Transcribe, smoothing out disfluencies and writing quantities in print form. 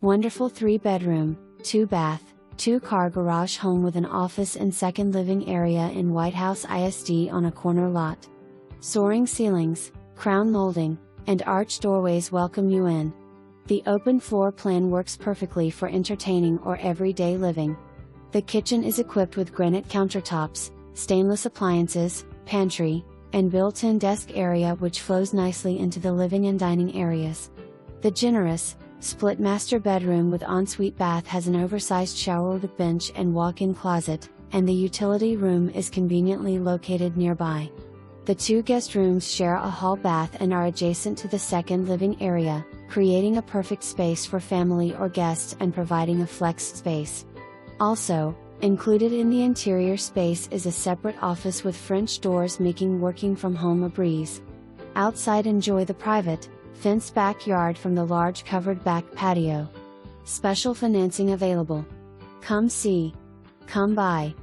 Wonderful 3-bedroom, 2-bath, 2-car garage home with an office and second living area in Whitehouse ISD on a corner lot. Soaring ceilings, crown molding, and arched doorways welcome you in. The open floor plan works perfectly for entertaining or everyday living. The kitchen is equipped with granite countertops, stainless appliances, pantry, and built-in desk area which flows nicely into the living and dining areas. The generous, split master bedroom with ensuite bath has an oversized shower with bench and walk-in closet, and the utility room is conveniently located nearby. The 2 guest rooms share a hall bath and are adjacent to the second living area, creating a perfect space for family or guests and providing a flexed space. Also, included in the interior space is a separate office with French doors making working from home a breeze. Outside enjoy the private, fenced backyard from the large covered back patio. Special financing available. Come see. Come buy.